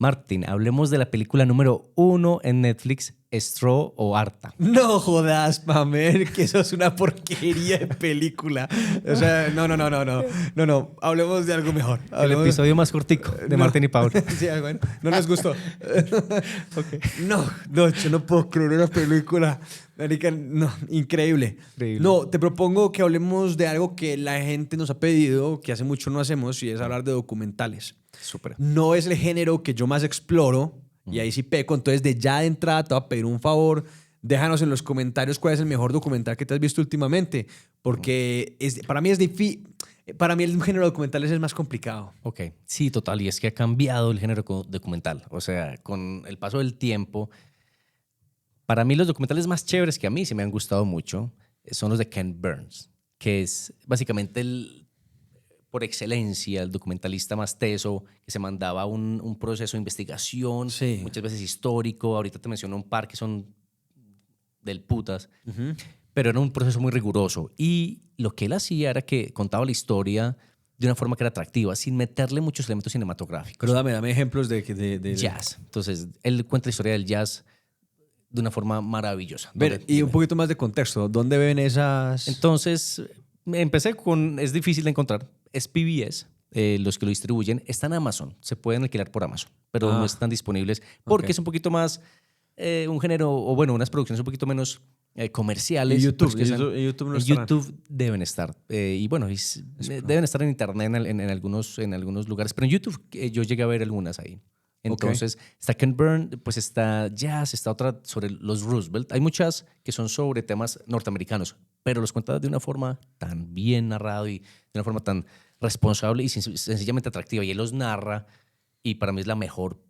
Martín, hablemos de la película número 1 en Netflix, Straw o Arta. No jodas, Mamer, que eso es una porquería de película. O sea, no. Hablemos de algo mejor. El episodio más cortico de Martín y Paul. Sí, bueno, no nos gustó. Okay. No, yo no puedo creer una película. Marica, no, increíble. Increíble. No, te propongo que hablemos de algo que la gente nos ha pedido, que hace mucho no hacemos, y es hablar de documentales. Súper. No es el género que yo más exploro, y ahí sí peco. Entonces, de ya de entrada te voy a pedir un favor. Déjanos en los comentarios cuál es el mejor documental que te has visto últimamente, porque para mí es difícil. Para mí el género de documentales es más complicado. Ok, sí, total. Y es que ha cambiado el género documental. O sea, con el paso del tiempo, para mí los documentales más chéveres que a mí sí me han gustado mucho son los de Ken Burns, que es básicamente por excelencia el documentalista más teso, que se mandaba un proceso de investigación, Sí. muchas veces histórico. Ahorita te menciono un par que son del putas. Uh-huh. Pero era un proceso muy riguroso. Y lo que él hacía era que contaba la historia de una forma que era atractiva, sin meterle muchos elementos cinematográficos. Pero dame ejemplos de Jazz. Entonces, él cuenta la historia del jazz de una forma maravillosa. Ver, y un poquito más de contexto. ¿Dónde ven esas? Entonces, empecé con, es difícil de encontrar, es PBS, los que lo distribuyen, está en Amazon, se pueden alquilar por Amazon, pero no están disponibles porque es un poquito más, un género, o bueno, unas producciones un poquito menos comerciales. Y YouTube, en YouTube no YouTube deben estar. Y bueno, deben estar en internet en algunos lugares, pero en YouTube yo llegué a ver algunas ahí. Entonces, está Ken Burns, pues está Jazz, está otra sobre los Roosevelt. Hay muchas que son sobre temas norteamericanos, pero los cuenta de una forma tan bien narrado y de una forma tan responsable y sencillamente atractiva. Y él los narra y para mí es la mejor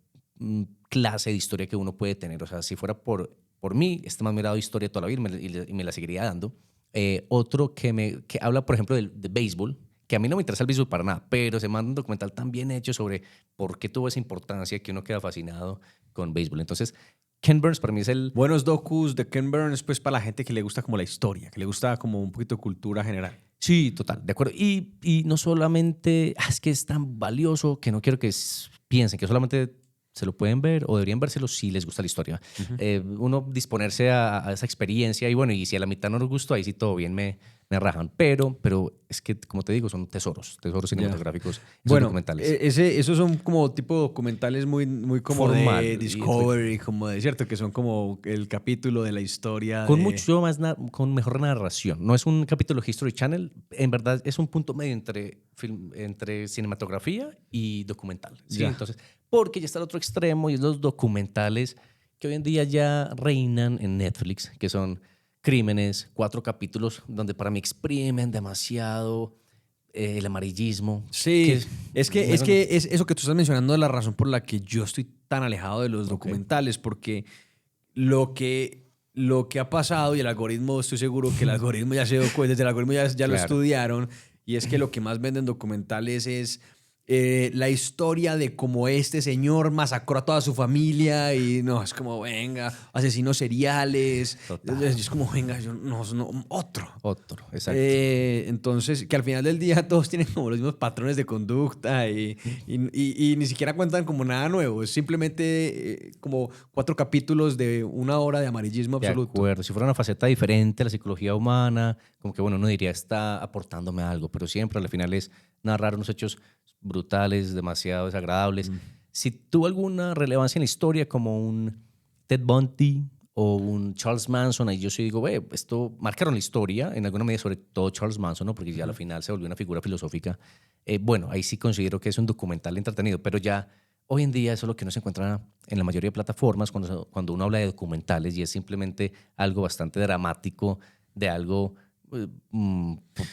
clase de historia que uno puede tener. O sea, si fuera por mí, este más mirado historia toda la vida y me la seguiría dando. Otro que habla, por ejemplo, de béisbol, que a mí no me interesa el béisbol para nada, pero se manda un documental tan bien hecho sobre por qué tuvo esa importancia que uno queda fascinado con béisbol. Entonces, Ken Burns para mí es el... Buenos docus de Ken Burns, pues para la gente que le gusta como la historia, que le gusta como un poquito de cultura general. Sí, total, de acuerdo. Y no solamente es que es tan valioso que no quiero que piensen que solamente se lo pueden ver o deberían vérselo si les gusta la historia. Uno disponerse a esa experiencia y bueno, y si a la mitad no nos gustó, ahí sí todo bien me rajan. Pero es que, como te digo, son tesoros cinematográficos, bueno, documentales. Esos son como tipo documentales muy como formal, de Discovery, como de cierto, que son como el capítulo de la historia. Con mucho más, con mejor narración. No es un capítulo History Channel, en verdad es un punto medio entre cinematografía y documental. ¿Sí? Entonces, porque ya está el otro extremo y es los documentales que hoy en día ya reinan en Netflix, que son crímenes, 4 capítulos, donde para mí exprimen demasiado el amarillismo. Sí, es que es eso que tú estás mencionando es la razón por la que yo estoy tan alejado de los documentales, porque lo que ha pasado y el algoritmo, estoy seguro que el algoritmo ya se dio cuenta, desde el algoritmo ya lo estudiaron, y es que lo que más venden documentales es la historia de cómo este señor masacró a toda su familia y no, es como, venga, asesinos seriales. Es como, venga, otro, exacto. Entonces, que al final del día todos tienen como los mismos patrones de conducta y ni siquiera cuentan como nada nuevo. Es simplemente como 4 capítulos de 1 hora de amarillismo absoluto. De acuerdo. Si fuera una faceta diferente a la psicología humana, como que bueno, uno diría, está aportándome algo, pero siempre al final es narrar unos hechos brutales, demasiado desagradables. Si tuvo alguna relevancia en la historia, como un Ted Bundy o un Charles Manson, ahí yo sí digo, esto marcaron la historia, en alguna medida, sobre todo Charles Manson, ¿no? Porque ya al final se volvió una figura filosófica. Bueno, ahí sí considero que es un documental entretenido, pero ya hoy en día eso es lo que no se encuentra en la mayoría de plataformas cuando uno habla de documentales, y es simplemente algo bastante dramático, de algo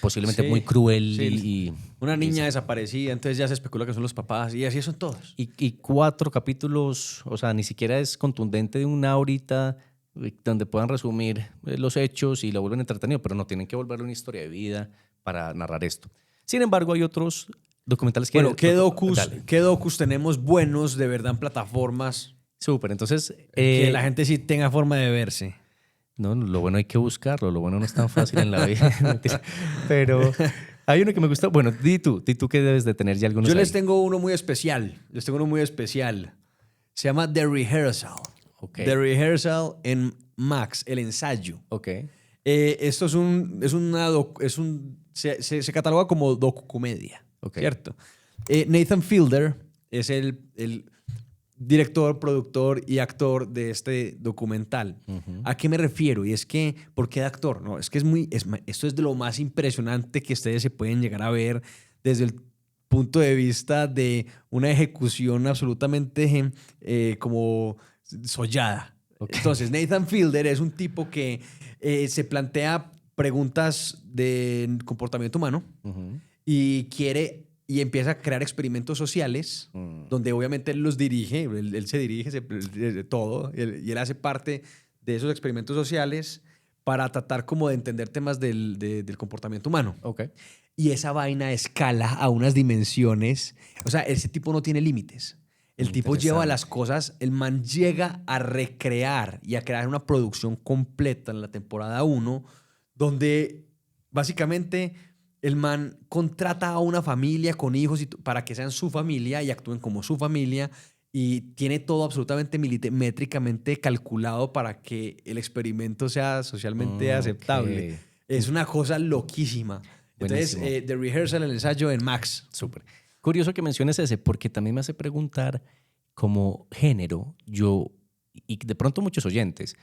posiblemente muy cruel. Sí. Y una niña desaparecida, entonces ya se especula que son los papás, y así son todos. Y 4 capítulos, o sea, ni siquiera es contundente de 1 horita donde puedan resumir los hechos y lo vuelven entretenido, pero no tienen que volverlo una historia de vida para narrar esto. Sin embargo, hay otros documentales que... Bueno, ¿qué docus tenemos buenos de verdad en plataformas? Súper, entonces... que la gente sí tenga forma de verse. No, lo bueno hay que buscarlo, lo bueno no es tan fácil en la vida. Pero hay uno que me gusta. Bueno, di tú que debes de tener ya algunos. Yo les tengo uno muy especial. Se llama The Rehearsal. Okay. The Rehearsal en Max, el ensayo. Okay. Esto se cataloga como docucomedia, Okay. ¿cierto? Nathan Fielder es el director, productor y actor de este documental. Uh-huh. ¿A qué me refiero? Y es que, ¿por qué de actor? No, es que esto es de lo más impresionante que ustedes se pueden llegar a ver desde el punto de vista de una ejecución absolutamente como sollada. Okay. Entonces, Nathan Fielder es un tipo que se plantea preguntas de comportamiento humano uh-huh. y empieza a crear experimentos sociales donde obviamente él los dirige, él se dirige todo y él hace parte de esos experimentos sociales para tratar como de entender temas del comportamiento humano. Okay. Y esa vaina escala a unas dimensiones. O sea, ese tipo no tiene límites. El tipo lleva las cosas, el man llega a recrear y a crear una producción completa en la temporada 1, donde básicamente el man contrata a una familia con hijos para que sean su familia y actúen como su familia, y tiene todo absolutamente métricamente calculado para que el experimento sea socialmente aceptable. Es una cosa loquísima. Entonces, The Rehearsal, el ensayo en Max. Súper. Curioso que menciones ese, porque también me hace preguntar como género, y de pronto muchos oyentes,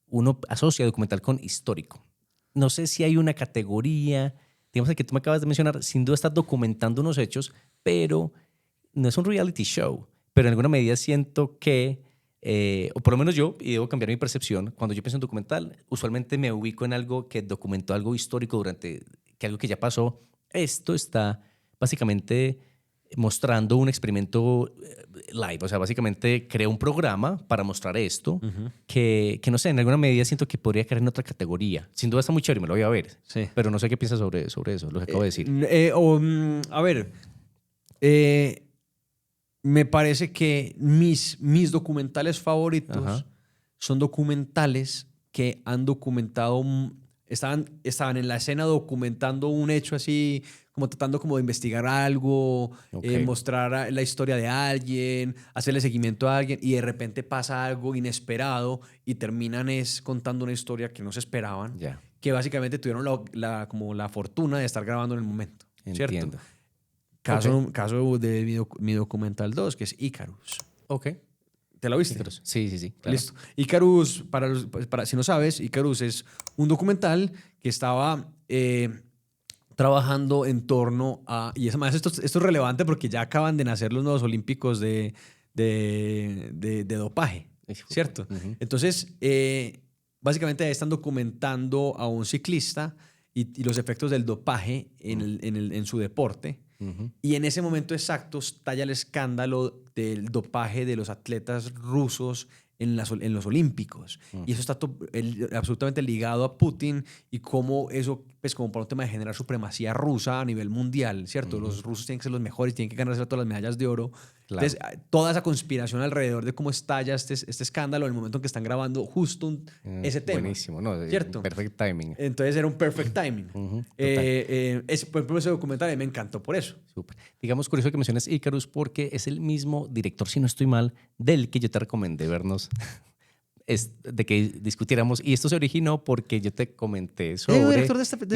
uno asocia documental con histórico. No sé si hay una categoría, digamos, el que tú me acabas de mencionar, sin duda estás documentando unos hechos, pero no es un reality show. Pero en alguna medida siento que, o por lo menos yo, y debo cambiar mi percepción, cuando yo pienso en documental, usualmente me ubico en algo que documentó algo histórico algo que ya pasó. Esto está básicamente mostrando un experimento live. O sea, básicamente creó un programa para mostrar esto, uh-huh. que no sé, en alguna medida siento que podría caer en otra categoría. Sin duda está muy chévere, me lo voy a ver. Sí. Pero no sé qué piensas sobre eso, lo que acabo de decir. A ver, me parece que mis documentales favoritos uh-huh. son documentales que han documentado, estaban en la escena documentando un hecho así, como tratando como de investigar algo, okay. Mostrar la historia de alguien, hacerle seguimiento a alguien, y de repente pasa algo inesperado y terminan contando una historia que no se esperaban, yeah. que básicamente tuvieron como la fortuna de estar grabando en el momento. Entiendo. ¿Cierto? Caso de mi documental 2, que es Icarus. Ok. ¿Te lo viste? Icarus. Sí. Claro. Listo. Icarus, si no sabes, Icarus es un documental que estaba trabajando en torno a... Y además esto es relevante porque ya acaban de nacer los nuevos olímpicos de dopaje, ¿cierto? Uh-huh. Entonces, básicamente están documentando a un ciclista y los efectos del dopaje en su deporte. Uh-huh. Y en ese momento exacto estalla el escándalo del dopaje de los atletas rusos en los Olímpicos. Uh-huh. Y eso está absolutamente ligado a Putin y cómo eso, pues como por un tema de generar supremacía rusa a nivel mundial, ¿cierto? Uh-huh. Los rusos tienen que ser los mejores, tienen que ganarse todas las medallas de oro. Claro. Entonces, toda esa conspiración alrededor de cómo estalla este escándalo en el momento en que están grabando justo ese tema. Buenísimo, ¿no? ¿Cierto? Perfect timing. Entonces era un perfect timing. Uh-huh. Por ejemplo, ese documental me encantó por eso. Súper. Digamos, curioso que menciones Icarus porque es el mismo director, si no estoy mal, del que yo te recomendé vernos, de que discutiéramos. Y esto se originó porque yo te comenté sobre... ¿Es el director de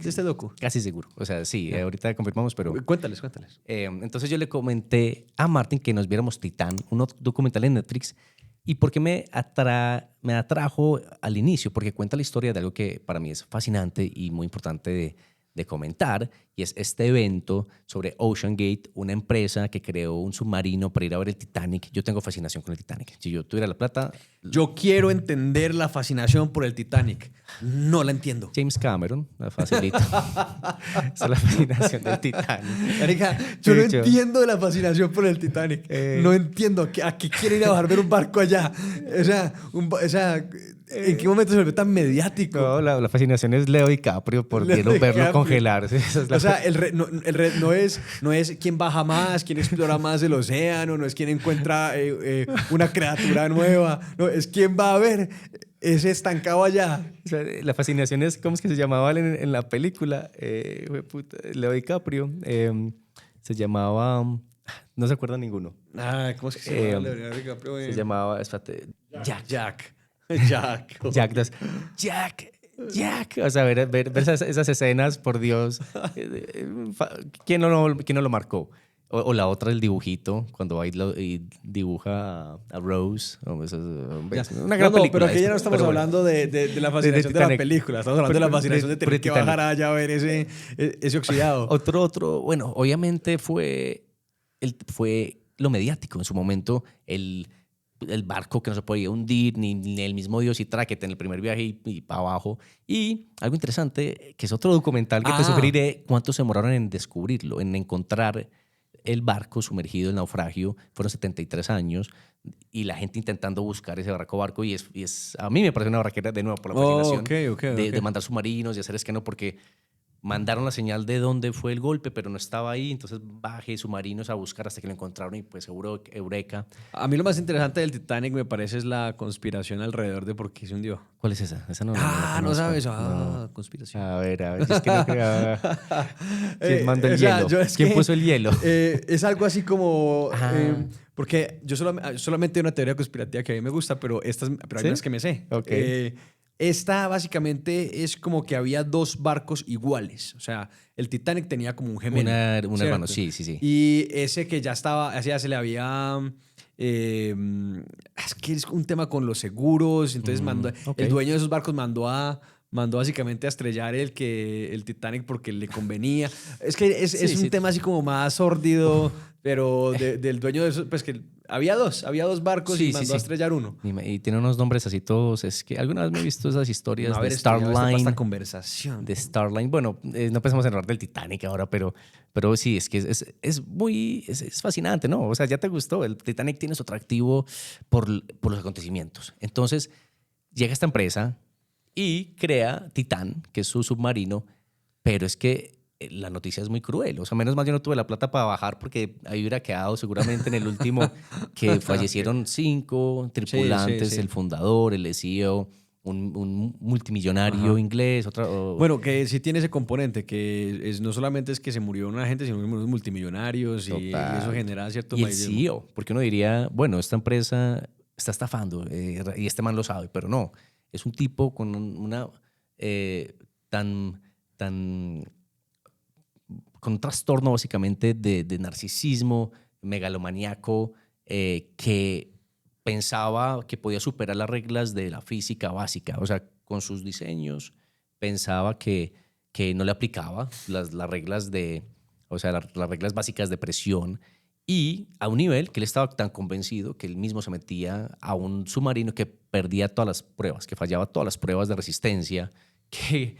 este docu? Casi seguro. O sea, sí, ahorita confirmamos, pero... Cuéntales. Entonces yo le comenté a Martin que nos viéramos Titán, un documental en Netflix. ¿Y por qué me atrajo al inicio? Porque cuenta la historia de algo que para mí es fascinante y muy importante de comentar, y es este evento sobre Ocean Gate, una empresa que creó un submarino para ir a ver el Titanic. Yo tengo fascinación con el Titanic. Si yo tuviera la plata... Yo quiero entender la fascinación por el Titanic. No la entiendo. James Cameron, facilito. Esa es la fascinación del Titanic. Erika, yo no entiendo de la fascinación por el Titanic. No entiendo a qué quiere ir a bajar ver un barco allá. O sea, ¿en qué momento se volvió tan mediático? No, la fascinación es Leo DiCaprio por verlo congelarse. O sea, el red no es quién baja más, quién explora más el océano, no es quién encuentra una criatura nueva, no, es quién va a ver ese estancado allá. O sea, la fascinación es, ¿cómo es que se llamaba en la película? Leo DiCaprio. Se llamaba... No se acuerda ninguno. ¿Cómo es que se llama Leonardo DiCaprio? Se llamaba, espérate, Jack. Jack. Jack. O sea, ver esas escenas, por Dios. ¿Quién no lo marcó? O la otra, el dibujito, cuando va y dibuja a Rose. Una gran película. Pero aquí ya no estamos hablando de la fascinación de la película. Estamos hablando de la fascinación de tener que bajar allá a ver ese oxidado. Otro, bueno, obviamente fue lo mediático. En su momento, el barco que no se podía hundir, ni el mismo Dios y Tracket en el primer viaje y para abajo. Y algo interesante, que es otro documental que te sugeriré, cuánto se demoraron en descubrirlo, en encontrar el barco sumergido, el naufragio. Fueron 73 años y la gente intentando buscar ese barco y a mí me parece una barraquera de nuevo por la fascinación de mandar submarinos y hacer esquema porque mandaron la señal de dónde fue el golpe, pero no estaba ahí, entonces bajé submarinos a buscar hasta que lo encontraron y pues seguro eureka. A mí lo más interesante del Titanic me parece es la conspiración alrededor de por qué se hundió. ¿Cuál es esa? Esa no no sabes. No. Conspiración. A ver, es que no creo. ¿Quién manda el hielo? ¿Quién puso el hielo? Es algo así como... porque yo solamente hay una teoría conspirativa que a mí me gusta, pero hay unas que me sé. Okay. Esta básicamente es como que había dos barcos iguales. O sea, el Titanic tenía como un gemelo. Un hermano, sí. Y ese que ya estaba, ya se le había... es que es un tema con los seguros. Entonces el dueño de esos barcos mandó básicamente a estrellar el Titanic porque le convenía. Es que es un tema así como más sórdido, pero del dueño de esos, pues que había dos barcos y mandó a estrellar uno. Y tiene unos nombres así todos. Es que alguna vez me he visto esas historias de Starline. Esta conversación. De Starline. Bueno, no empezamos a hablar del Titanic ahora, pero sí, es que es fascinante, ¿no? O sea, ya te gustó. El Titanic tiene su atractivo por los acontecimientos. Entonces, llega esta empresa y crea Titán, que es su submarino, pero es que la noticia es muy cruel. O sea, menos mal yo no tuve la plata para bajar porque ahí hubiera quedado seguramente en el último que fallecieron 5 tripulantes, sí. el fundador, el CEO, un multimillonario inglés. Bueno, que sí tiene ese componente, que no solamente es que se murió una gente, sino que murieron multimillonarios y eso genera cierto... Y el CEO, porque uno diría, bueno, esta empresa está estafando y este man lo sabe, pero no. Es un tipo con con un trastorno básicamente de narcisismo, megalomaníaco, que pensaba que podía superar las reglas de la física básica. O sea, con sus diseños pensaba que no le aplicaba las reglas las reglas básicas de presión, y a un nivel que él estaba tan convencido que él mismo se metía a un submarino que perdía todas las pruebas, que fallaba todas las pruebas de resistencia, que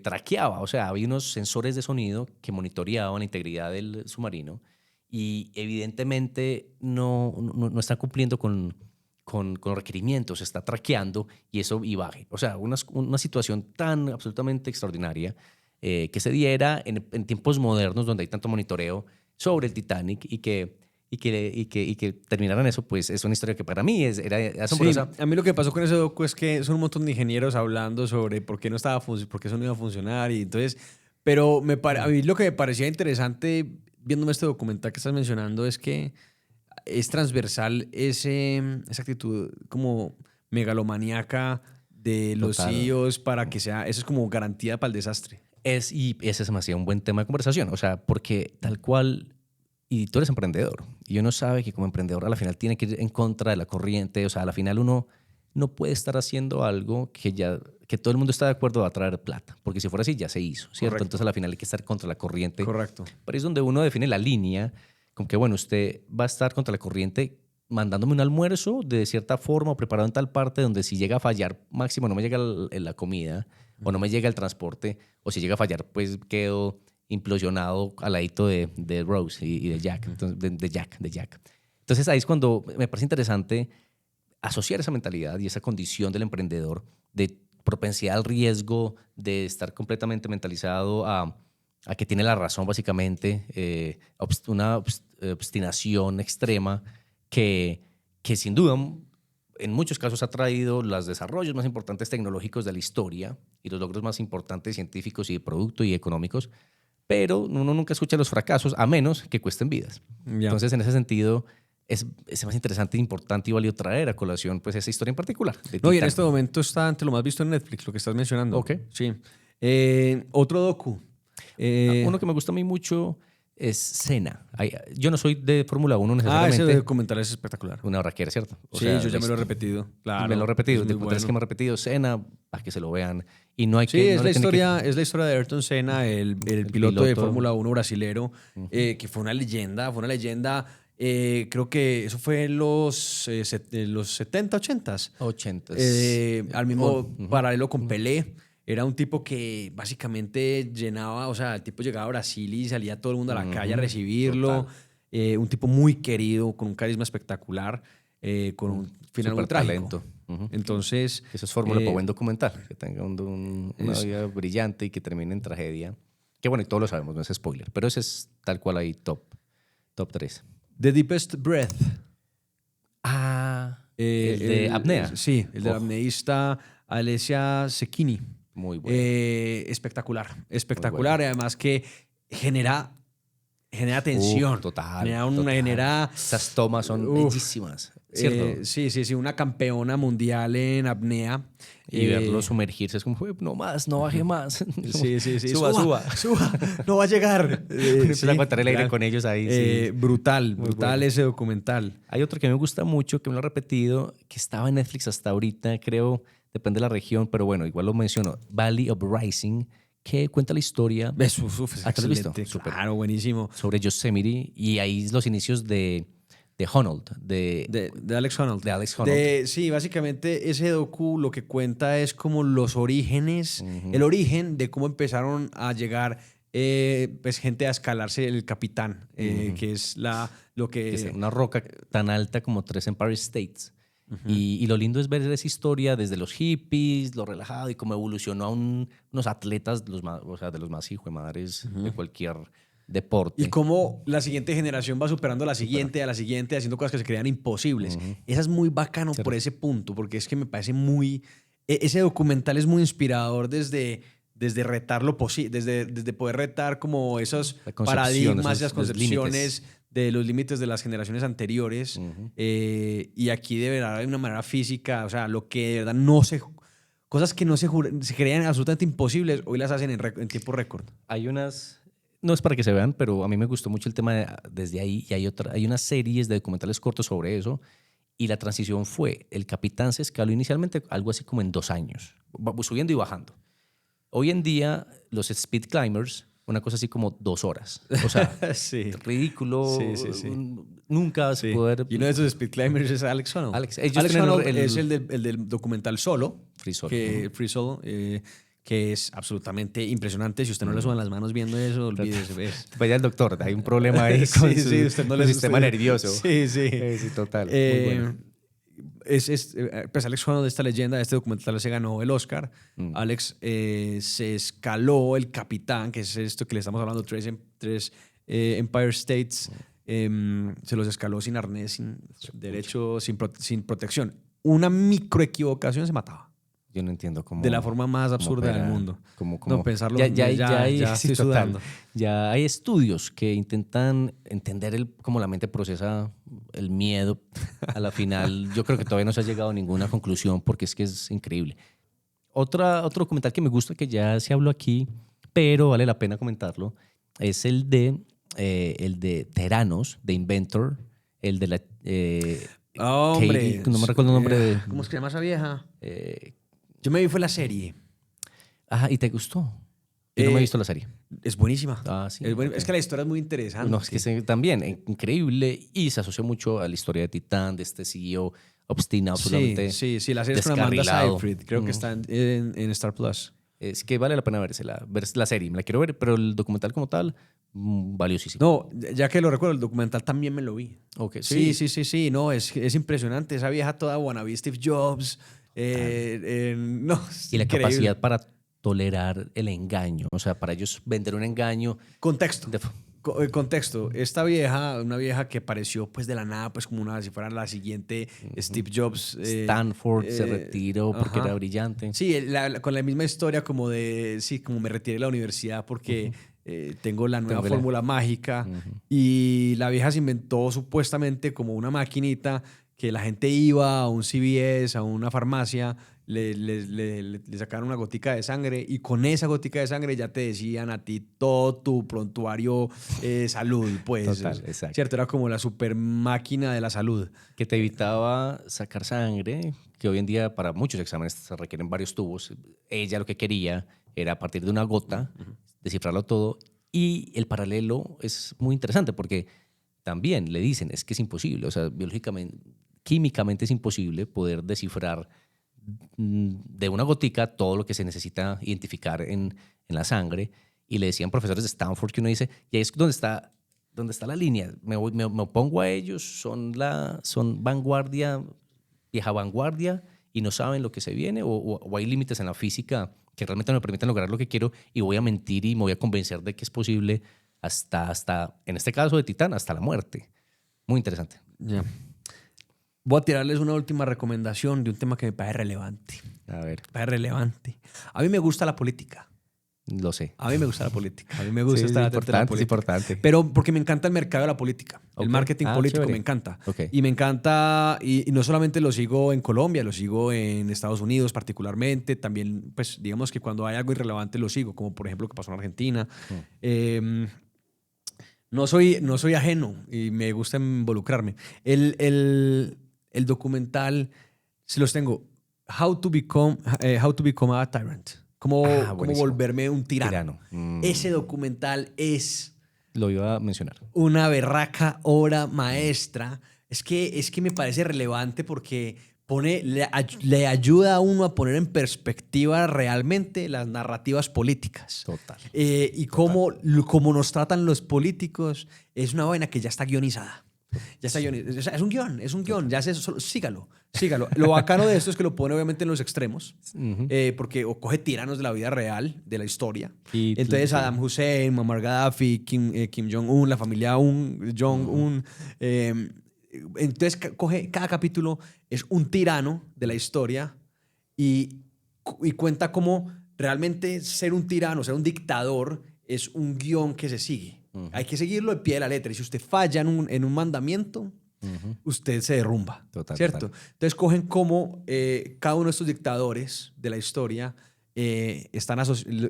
traqueaba. O sea, había unos sensores de sonido que monitoreaban la integridad del submarino y evidentemente no está cumpliendo con los requerimientos, está traqueando y eso baje. O sea, una situación tan absolutamente extraordinaria que se diera en tiempos modernos donde hay tanto monitoreo sobre el Titanic y que terminaran eso, pues es una historia que para mí era asombrosa. Sí, a mí lo que pasó con ese docu es que son un montón de ingenieros hablando sobre por qué por qué eso no iba a funcionar y entonces, pero a mí lo que me parecía interesante viéndome este documental que estás mencionando es que es transversal esa actitud como megalomaníaca de los CEOs para que eso es como garantía para el desastre. Y ese es demasiado un buen tema de conversación, o sea, porque tal cual, y tú eres emprendedor, y uno sabe que como emprendedor a la final tiene que ir en contra de la corriente, o sea, a la final uno no puede estar haciendo algo que todo el mundo está de acuerdo va a traer plata, porque si fuera así ya se hizo, ¿cierto? Correcto. Entonces a la final hay que estar contra la corriente. Correcto. Pero es donde uno define la línea, como que bueno, usted va a estar contra la corriente mandándome un almuerzo de cierta forma o preparado en tal parte donde si llega a fallar, máximo no me llega la comida o no me llega el transporte, o si llega a fallar, pues quedo implosionado al ladito de Rose y de Jack. Entonces, de Jack. Entonces ahí es cuando me parece interesante asociar esa mentalidad y esa condición del emprendedor de propensidad al riesgo, de estar completamente mentalizado a que tiene la razón básicamente, una obstinación extrema que sin duda en muchos casos ha traído los desarrollos más importantes tecnológicos de la historia y los logros más importantes científicos y de producto y económicos, pero uno nunca escucha los fracasos a menos que cuesten vidas. Ya. Entonces, en ese sentido, es más interesante, importante y válido traer a colación pues, esa historia en particular. No, y en este momento está entre lo más visto en Netflix, lo que estás mencionando. Ok. Sí. Otro docu. Uno que me gusta a mí mucho es Senna. Yo no soy de Fórmula 1 ese necesariamente. documental es espectacular. Una barraquera, ¿cierto? Sí, yo ya me lo he repetido. Claro. Me lo he repetido. Es De muy documentales que bueno. me he repetido, Senna, para que se lo vean. Y no hay Sí, que... es, no la le tiene que- historia, es la historia de Ayrton Senna, el piloto de Fórmula 1 brasilero, que fue una leyenda. Creo que eso fue en los 70, 80s. 80s. Al mismo paralelo con Pelé. Era un tipo que básicamente llenaba, o sea, el tipo llegaba a Brasil y salía todo el mundo a la calle a recibirlo. Un tipo muy querido, con un carisma espectacular, con un final muy trágico. Talento. Entonces... Eso es fórmula para buen documental, que tenga una vida brillante y que termine en tragedia. Que bueno, y todos lo sabemos, no es spoiler, pero ese es tal cual ahí top 3. The Deepest Breath. El de apnea. Sí, el del apneísta Alessia Cecchini. Muy bueno. Espectacular. Y además que genera tensión. Total. Genera... Esas tomas son bellísimas, ¿cierto? Sí. Una campeona mundial en apnea. Y verlo sumergirse es como, no más, no baje más. Sí. Suba. No va a llegar. Empieza a aguantar el aire con ellos ahí. Sí. Brutal bueno. ese documental. Hay otro que me gusta mucho, que me lo he repetido, que estaba en Netflix hasta ahorita, creo, depende de la región, pero bueno, igual lo menciono. Valley of Rising, que cuenta la historia. Es ¿Has visto? Súper. Claro, buenísimo. Sobre Yosemite y ahí los inicios de Honnold. De Alex Honnold. De Alex Honnold. Sí, básicamente ese docu lo que cuenta es como los orígenes, el origen de cómo empezaron a llegar pues gente a escalarse el Capitán, que es lo que... Es una roca tan alta como 3 Empire States. Y lo lindo es ver esa historia desde los hippies, lo relajado y cómo evolucionó a unos atletas, de los más hijo de madres de cualquier deporte. Y cómo la siguiente generación va superando a la siguiente, haciendo cosas que se creían imposibles. Esa es muy bacano por ese punto, porque es que me parece muy... Ese documental es muy inspirador desde retar lo posible, desde poder retar como esos paradigmas y las concepciones de los límites de las generaciones anteriores. Y aquí de verdad hay una manera física, o sea, lo que de verdad no se... Cosas que no se creían absolutamente imposibles, hoy las hacen en tiempo récord. Hay unas... No es para que se vean, pero a mí me gustó mucho el tema desde ahí. Y hay unas series de documentales cortos sobre eso. Y la transición fue, el Capitán se escaló inicialmente algo así como en 2 años, subiendo y bajando. Hoy en día, los speed climbers, una cosa así como 2 horas. O sea, ridículo. Sí. Nunca se puede ver... Y uno de esos speed climbers es Alex Honnold. Alex Honnold es el del documental Solo. Free Solo. Free Solo. Que es absolutamente impresionante. Si usted no le suban las manos viendo eso, olvídese. Vaya al doctor, hay un problema ahí con usted no le sistema nervioso. Sí. Sí, total. Muy bueno. Pues Alex Honnold de esta leyenda, de este documental se ganó el Oscar. Alex se escaló el Capitán, que es esto que le estamos hablando, 3 Empire States. Se los escaló sin arnés, sin derecho, sin protección. Una microequivocación se mataba. Yo no entiendo cómo... De la forma más absurda del mundo. No, pensarlo... Ya estoy sudando. Ya hay estudios que intentan entender cómo la mente procesa el miedo. A la final, yo creo que todavía no se ha llegado a ninguna conclusión porque es que es increíble. Otro documental que me gusta, que ya se habló aquí, pero vale la pena comentarlo, es el de Theranos, de Inventor, el de la... hombre. Katie, no me recuerdo el nombre de... ¿Cómo es que se llama esa vieja? Yo me vi fue la serie. Ajá, ¿y te gustó? Yo no me he visto la serie. Es buenísima. Sí. Es que la historia es muy interesante. No, es que también increíble y se asocia mucho a la historia de Titán, de este CEO obstinado, absolutamente Sí, la serie es con Amanda Seyfried. Creo que está en Star Plus. Es que vale la pena ver la serie. Me la quiero ver, pero el documental como tal, valiosísimo. No, ya que lo recuerdo, el documental también me lo vi. Okay, sí. No, es impresionante. Esa vieja toda wannabe Steve Jobs. No, y la capacidad para tolerar el engaño. O sea, para ellos vender un engaño. Contexto. Esta vieja, una vieja que apareció pues de la nada, pues como si fuera la siguiente Steve Jobs. Stanford se retiró porque era brillante. Sí, con la misma historia como como me retiré de la universidad porque tengo la nueva Tengo fórmula mágica. Y la vieja se inventó supuestamente como una maquinita que la gente iba a un CVS, a una farmacia, le sacaron una gotica de sangre y con esa gotica de sangre ya te decían a ti todo tu prontuario salud, pues. Total, exacto. ¿Cierto? Era como la super máquina de la salud. Que te evitaba sacar sangre, que hoy en día para muchos exámenes se requieren varios tubos. Ella lo que quería era a partir de una gota, descifrarlo todo. Y el paralelo es muy interesante porque también le dicen, es que es imposible, o sea, biológicamente, químicamente es imposible poder descifrar de una gotica todo lo que se necesita identificar en la sangre. Y le decían profesores de Stanford que uno dice, y ahí es donde está la línea. Me opongo a ellos, son vanguardia, vieja vanguardia, y no saben lo que se viene, o hay límites en la física que realmente no me permiten lograr lo que quiero, y voy a mentir y me voy a convencer de que es posible hasta en este caso de Titán, hasta la muerte. Muy interesante. Ya. Voy a tirarles una última recomendación de un tema que me parece relevante. A ver. Me parece relevante. A mí me gusta la política. Lo sé. A mí me gusta la política. A mí me gusta Sí, estar es atento a la importante, política. es importante. Pero porque me encanta el mercado de la política. El marketing político chévere. me encanta. Okay. Y me encanta, y no solamente lo sigo en Colombia, lo sigo en Estados Unidos particularmente. También, pues, digamos que cuando hay algo irrelevante lo sigo, como por ejemplo lo que pasó en Argentina. No soy ajeno y me gusta involucrarme. El documental, si los tengo, How to Become a Tyrant. Cómo volverme un tirano. Ese documental es... Lo iba a mencionar. Una berraca obra maestra. Es que me parece relevante porque le ayuda a uno a poner en perspectiva realmente las narrativas políticas. Total. Y cómo nos tratan los políticos es una vaina que ya está guionizada. Ya está guionizada. O sea, es un guión. Ya sígalo. Lo bacano de esto es que lo pone obviamente en los extremos, porque o coge tiranos de la vida real, de la historia. Entonces Saddam Hussein, Muammar Gaddafi, Kim Jong-un, la familia Jong-un. Entonces coge cada capítulo es un tirano de la historia y cuenta cómo realmente ser un tirano, ser un dictador es un guión que se sigue. Hay que seguirlo de pie de la letra. Y si usted falla en un mandamiento, usted se derrumba. Total, ¿cierto? total. Entonces cogen cómo cada uno de estos dictadores de la historia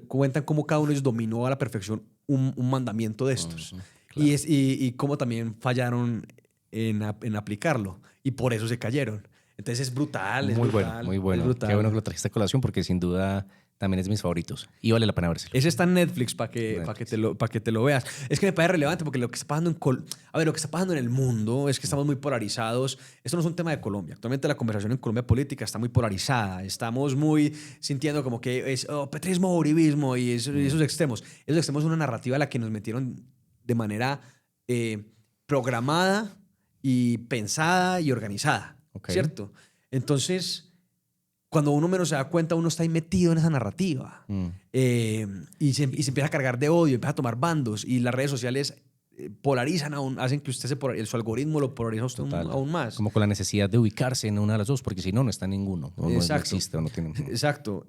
cuentan cómo cada uno de ellos dominó a la perfección un mandamiento de estos. Claro. Y cómo también fallaron en aplicarlo. Y por eso se cayeron. Entonces es brutal. Muy bueno. Qué bueno que lo trajiste a colación porque sin duda también es de mis favoritos. Y vale la pena vérselo. Ese está en Netflix para que te lo veas. Es que me parece relevante porque lo que está pasando lo que está pasando en el mundo es que estamos muy polarizados. Esto no es un tema de Colombia. Actualmente la conversación en Colombia política está muy polarizada. Estamos muy sintiendo como que es petrismo, uribismo y esos extremos. Esos extremos son una narrativa a la que nos metieron de manera programada y pensada y organizada. Okay. ¿Cierto? Entonces, cuando uno menos se da cuenta, uno está ahí metido en esa narrativa. Y se empieza a cargar de odio, empieza a tomar bandos. Y las redes sociales polarizan aún, hacen que usted su algoritmo lo polariza a usted aún más. Como con la necesidad de ubicarse en una de las dos, porque si no, no está en ninguno. No existe o no tiene. Exacto.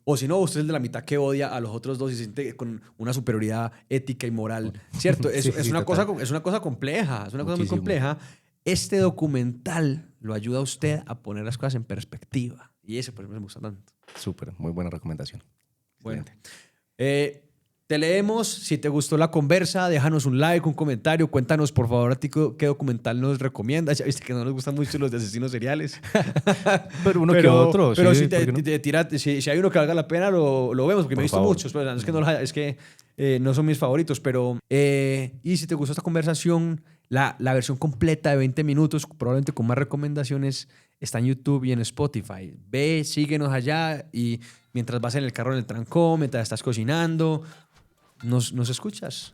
O si no, usted es de la mitad que odia a los otros dos y se siente con una superioridad ética y moral. ¿Cierto? Es una cosa compleja. Es una cosa muy compleja. Este documental lo ayuda a usted a poner las cosas en perspectiva. Y eso por eso me gusta tanto. Súper, muy buena recomendación. Bueno, te leemos. Si te gustó la conversa, déjanos un like, un comentario. Cuéntanos, por favor, a ti qué documental nos recomiendas. Ya viste que no nos gustan mucho los de asesinos seriales. pero uno que otro. Pero sí, si hay uno que valga la pena, lo vemos. Porque me he visto muchos. Pero es que no son mis favoritos. Pero, y si te gustó esta conversación, la versión completa de 20 minutos, probablemente con más recomendaciones, está en YouTube y en Spotify. Ve, síguenos allá y mientras vas en el carro en el trancón, mientras estás cocinando, nos escuchas.